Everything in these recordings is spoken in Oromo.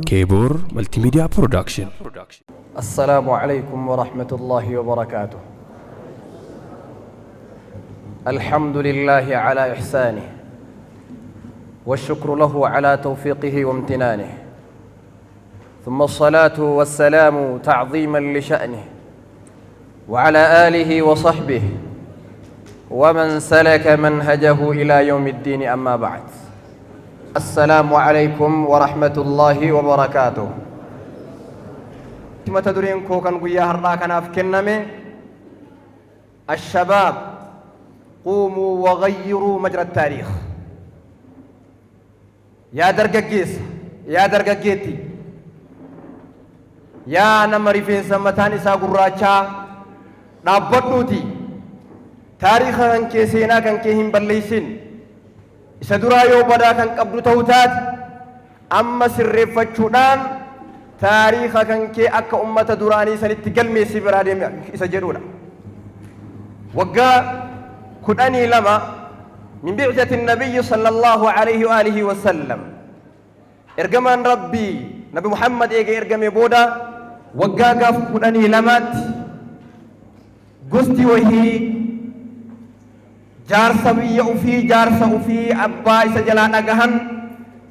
كيبور ملتي ميديا برودكشن. السلام عليكم ورحمة الله وبركاته. الحمد لله على إحسانه والشكر له على توفيقه وامتنانه، ثم الصلاة والسلام تعظيما لشأنه وعلى آله وصحبه ومن سلك منهجه إلى يوم الدين. أما بعد، السلام عليكم ورحمة الله وبركاته. كما تدرين كوكان قويا هرلا كان أفكنمي الشباب قوموا وغيروا مجرى التاريخ. يا درقاقيس يا درقاقيتي يا نمري في سمتاني ساقراچا نابدوتي تاريخا كان سينا كان كيهم بليسين إسدرا يو بدا كان قبضو توتات أما سرفتشودان تاريخا كان كي أكا أمة دراني سنتقل ميسي برادي إسجرونا وقا كداني لما من بعثة النبي صلى الله عليه وآله وسلم إرقمان ربي نبي محمد إيجا إرقامي بودا وقا قاف كداني لمات قستي وهي جارسا بيا وفي جارسا وفي أبا إسجلان أقهن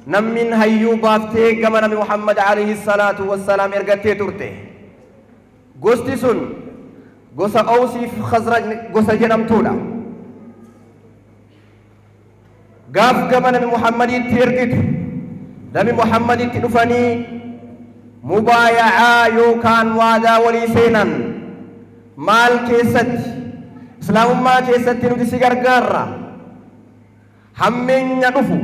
نمين هيو بافتي كما نبي محمد عليه الصلاة والسلام إرقاتي ترتي قستي سن قسا أوسي خزرج قسا جنم تولا قاف كما نبي محمد تيرقت نبي محمد تدفني مبايعا يوكان وادا ولي سينا مال كيست إسلام ما كيست نتسي غرغارا همين ندفو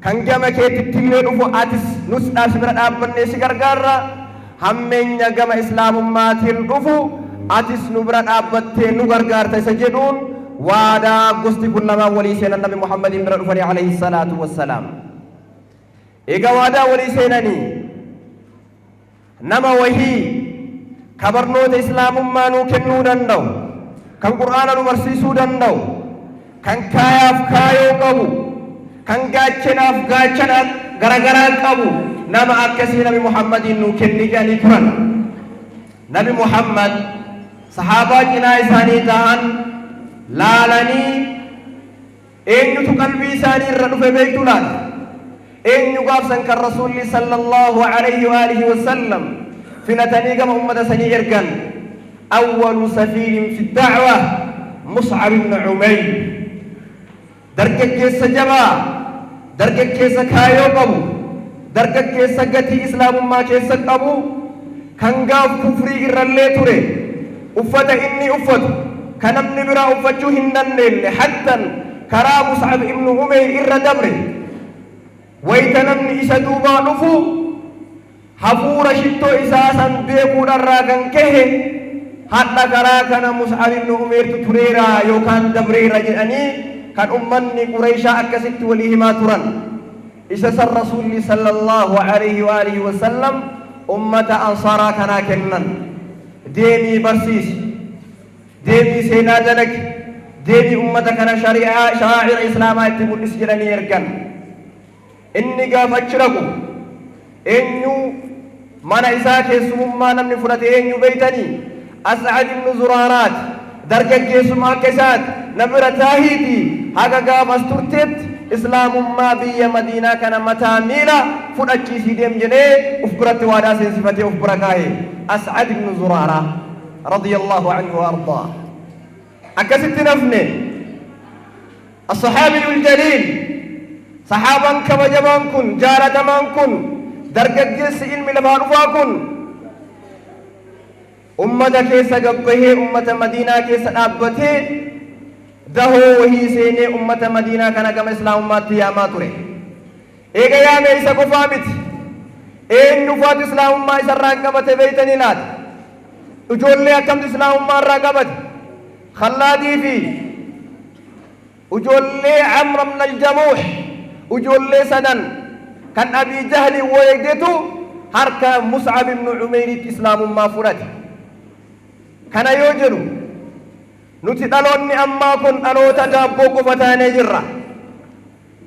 كان جامع كيت تلي دفو آتس نسنا سبرا دابن سي غرغارا همين جامع إسلام ما تل دفو آتس نبرا دابت نو غرغار تسجدون وادا غستي كلما ولي سينا النبي محمد بن عليه الصلاة والسلام إيغا وادا ولي سيناني نما وهي كبرنوت إسلام ما نو كنو دندو كان قرآن نو مرسيسو دندو كان كاياف كايو قبو كان غاچناف غاچنا غرغرا قبو نما أكسي نبي محمد نو كني جاني تران نبي محمد صحابة جنا إساني تهان لالاني إنو تقلبي إساني الرنف بيتولاد إنو قابسا كالرسول صلى الله عليه وآله وسلم في نتنيق محمد سني إرقان أول سفير في الدعوة مصعب بن عمير درجة كيس جبا درجة كيس كايو قبو درجة كيس قتي إسلام ما كيس قبو كنغاف كفري إرالي توري أفت إني أفت كنمن برا أفتشو هندن حتى كرا مصعب بن عمير إر دبري ويتنمني إسا دوبا نفو حفور شتو إساسا بيقود الراغن كه حتى كراكنا مصعب بن عمير تريرا يوكان دبريرا جئني كان أمني قريشا أكست وليهما تران إساس الرسول صلى الله عليه وآله وسلم أمة أنصارا كنا كنن ديمي برسيس ديمي سينا جنك ديمي أمة كنا شاعر إسلاما يتبون إسجراني يرقن إني قافت شرقو إنيو من إساك يسمى نمني فرات إنيو بيتني أسعد بن زرارات درجة يسمى كسات نبرة تاهيدي هكا قاف استرتت إسلام ما بي مدينة كان متاميلا فراتشي سيديم جنيه أفقرت وادا سنصفتي أفقركاهي أسعد بن زرارة رضي الله عنه وأرضاه أكست نفني الصحابي الجليل صحابا كما جبان كن جارة من كن درجة جيس علم لفارفا كن أمة كيسا قبه أمة مدينة كيسا أبته دهو وهي سيني أمة مدينة كان كما إسلام ماتي يا ماتوري إيجا يا ميسا كفامت إن نفات إسلام ما إسا راقبت بيتني لات أجول لي أكم إسلام ما راقبت خلادي في أجول لي عمر من الجموح وجول سدن كان أبي جهل ويجدته حركة مصعب بن عمير إسلام ما فرد كان يوجد نتدلوني أما كن أنو تدابوك فتاني جرة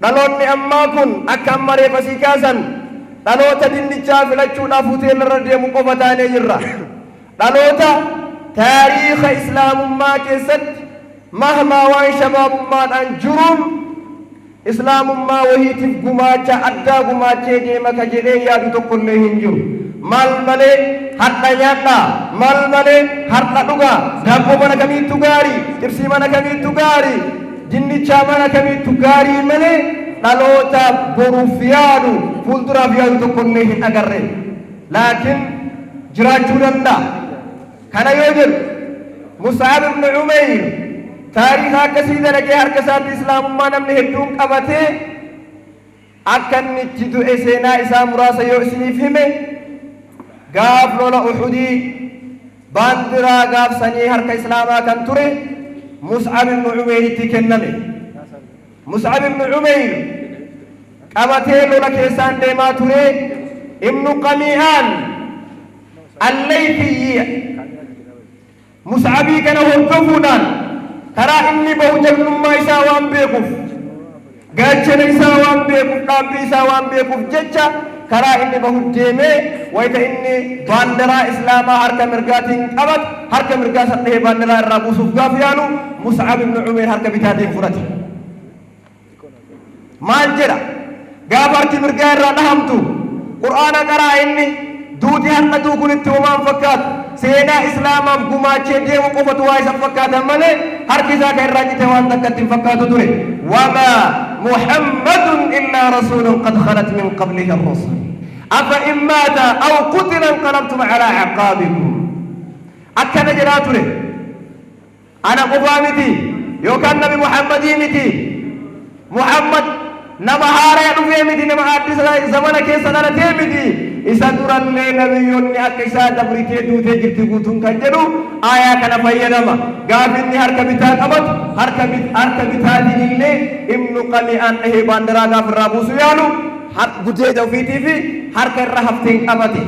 dhaloonni ammaa kun akka amma reefasii kaasan dhaloota dinnichaa filachuudhaaf hoteelarra deemu qofa taanee jirra. dhaloota taariikha islaamummaa keessatti mahmaa waan shabaabummaadhaan jiruun islaamummaa wahiitiif gumaacha addaa gumaachee deema ka jedhee yaadu tokkollee hin jiru. maal malee har'a nyaadhaa, maal malee har'a dhugaa, daabboo mana kamiittu gaarii, xibsii mana kamiittu gaarii, dinnichaa mana kamiittu gaarii malee dhaloota boruuf yaadu fuulduraaf yaadu tokkollee hin agarre. laakiin jiraachuu danda'a. kana yoo jedhu Mus'ab ibn Umayr taariikha akkasii dalagee harka isaatti islaamummaa namni hedduun qabatee akka inni itti du'e seenaa isaa muraasa yoo isiniif hime gaaf lola Uhudii baandiraa gaafsanii harka islaamaa kan ture Mus'ab ibn Umayritti kenname. Mus'ab ibn Umayr qabatee lola keessaan deemaa ture. ibnu Qami'aan Allaythiyyi Mus'abii kana hordofuudhaan karaa inni bahu jagnummaa isaa waan beekuuf, gaachana isaa waan beekuuf, dhaabbii isaa waan beekuuf jecha karaa inni bahu deemee wayita inni baandiraa islaamaa harka mirgaatiin qabatu harka mirgaa sadhee baandiraa irraa buusuuf gaaf yaalu Mus'ab ibn Umayr harka bitaatiin fudhate. maal jedha gaaf harki mirgaa irraa dhahamtu qur'aana qaraa inni duuti har'a duukunitti homaan fakkaatu seenaa islaamaaf gumaachee deemu qofatu waa isa fakkaatan malee harki isaa kan irraa cite waan takkatti hin fakkaatu ture. wamaa muhammadun illaa rasuulun qad khalat min qablihi ar-rusul afa in maata aw qutila inqalabtum alaa aqaabikum. akkana jedhaa ture ana qofaa miti yookaan nabi muhammadii miti. muhammad nama haaraa dhufee miti, nama addisa zamana keessa dhalatee miti. isa durallee nabiyyoonni akka isaa dabritee duutee jirti guutuun kan jedhu aayaa kana fayyadama. gaafinni harka bitaa qabatu harka bitaatiin illee ibnu Qami'aan dhahee baandiraa gaaf irraa buusu yaalu gudeeda ofiitii fi harka irra hafteen qabate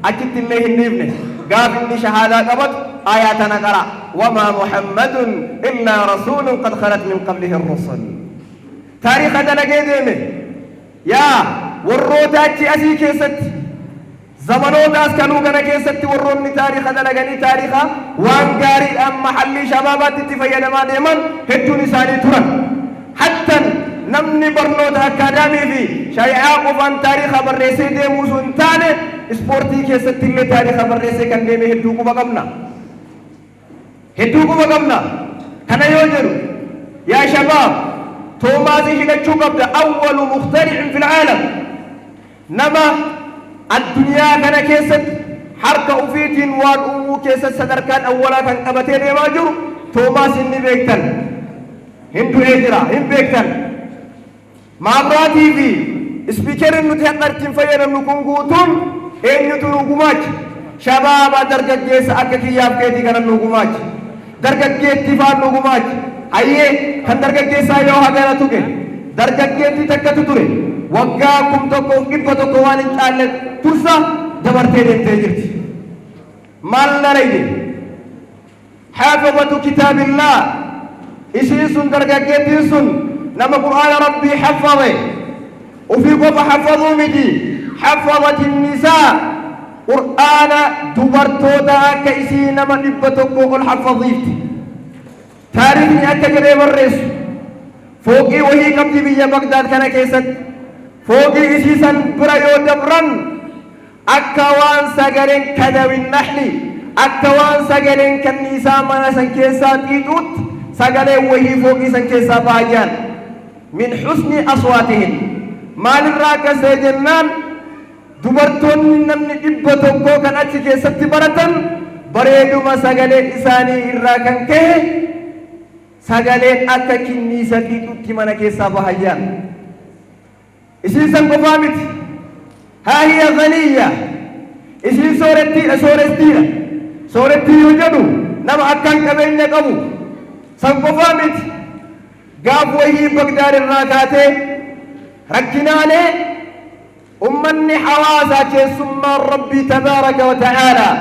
achitti illee hin dhiifne. gaafinni shahaadaa qabatu aayaa tana qara wamaa muhammadun illaa rasuulun qad khalat min qablihi ar-rusul. taariikha dalagee deeme yaa warroota achi asii keessatti zamanoota kanuu kana keessatti warroonni taariikha dalaganii taariikha waan gaariidhaan mahallii shabaabaatti itti fayyadamaa deeman hedduun isaanii turan. hattan namni barnoota akkaadaamii fi shari'aa qofaan taariikha barreessee deemuu sun hin taane ispoortii keessatti illee taariikha barreessee kan deeme hedduu quba qabna. kana yoo jedhu yaa shabaab توماسي هدتشو قبل أول مخترع في العالم نما الدنيا كان كيست حركة أفيت والأمو كيست صدر كان أولا كان أبتين يماجر توماس إني بيكتن هندو إيجرا هم بيكتن مابراتي في سبيكر إنو تهقر تنفير إنو كنغوتون إنو تنغماج شباب درجة جيس أكاكي يابكيتي كان نغماج درجة جيس تفاد نغماج ayyee kan dargaggeessaa yoo hagana tuqe dargaggeetti takkatu ture waggaa kum tokko dhibba tokko waan hin caalle tursa dabartee deemtee jirti. maal narayde haafizatu kitaabillah isiin sun dargaggeettiin sun nama qur'aana rabbii haffame ufii qofa haffazuu miti haffazati nisaa qur'aana dubartoota akka isii nama dhibba tokko ol haffaziifti. taariikni akka jedhee barreessu fooqii wahii qabdi biyya Bagdaad kana keessatti fooqii isiisan bira yoo dabran akka waan sagaleen kadawin nahli akka waan sagaleen kanniisaa mana san keessaa xiixuutti sagaleen wahii fooqii san keessaa baay'aan min husni aswaatihin. maalirraa akkasee jennaan dubartoonni namni dhibba tokkoo kan achi keessatti baratan bareeduma sagaleen isaanii irraa kan ka'e sagaleen akka kinniisa xiixutti mana keessaa bahayyaan. isiin san qofaa miti haa hiya ganiyya isiin soorettii yoo jedhu nama akkaan qabeenya qabu san qofaa miti gaaf wahii Bagdaad irraa kaatee rakkinaalee ummanni hawaasaa keessummaan rabbii tabaaraka wa ta'aalaa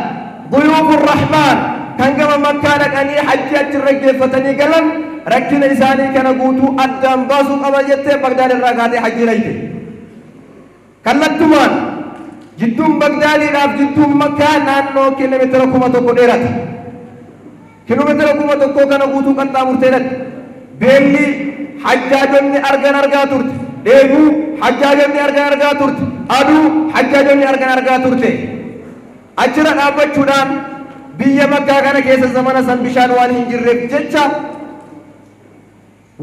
ضيوف الرحمن كان كما مكان أني حجي أترجع فتني قلم rakkina isaanii kana guutuu addaan baasuu qaba jettee Bagdaad irraa kaatee hajjii dhayte. Kallattumaan jidduun Bagdaadiidhaaf jidduun Makkaa naannoo kiiloomeetira 1,000 dheerata. Kiiloomeetira 1,000 kana guutuu qaxxaamurtee dhaqxe. Beelli hajjaajonni argaa turte. Dheebuu hajjaajonni argaa turte. Aduu hajjaajonni argaa turte. Achirra dhaabbachuudhaan biyya Makkaa kana keessa zamana san bishaan waan hin jirreef jecha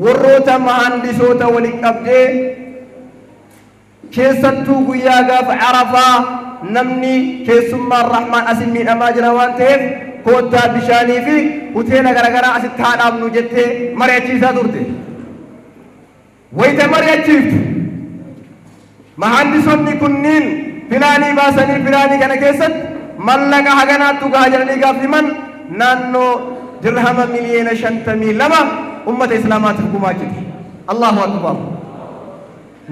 warroota mahandisoota waliin qabdee keessattuu guyyaa gaafa Arafaa namni keessummaan Rahmaan asin miidhamaa jira waan ta'eef koottaa bishaanii fi hoteela garaagaraa asitti haa dhaabnu jettee mari'achiisaa turte. Wayita mari'achiiftu mahandisonni kunniin filaanii baasanii filaanii kana keessatti mallaqa haganaattu gahaa jedhanii gaaf himan naannoo dirhama miliyoona 52 ummata islaamaatiif gumaachite. Allahu akbar.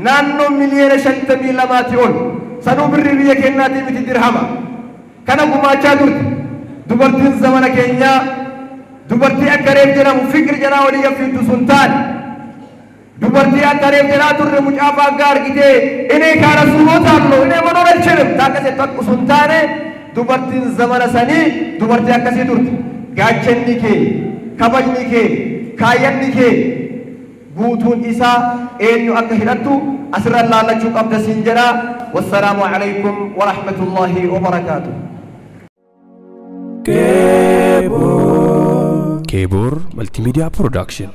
Naannoo miliyoona 52 ol sanuu birrii biyya keenyaatii miti dirhama kana gumaachaa turte. Dubartiin zamana keenyaa dubartii akka reef jedhamu fikri jedhaa walii gaffiintu sun taane dubartii akka reef jedhaa turre mucaafa akka argitee inee kaara suunootaarloo inee manoora jedhamu taakasee takku sun taane dubartiin zamana sanii dubartii akkasii turte. Gaachanni kee kabajni kee kaayyanni kee guutuun isaa eenyu akka hidhattu asirra laallachuu qabda siin jedhaa. Wassalaamu alaykum wa rahmatullahi wa barakaatuh. Kebor Multimedia Production.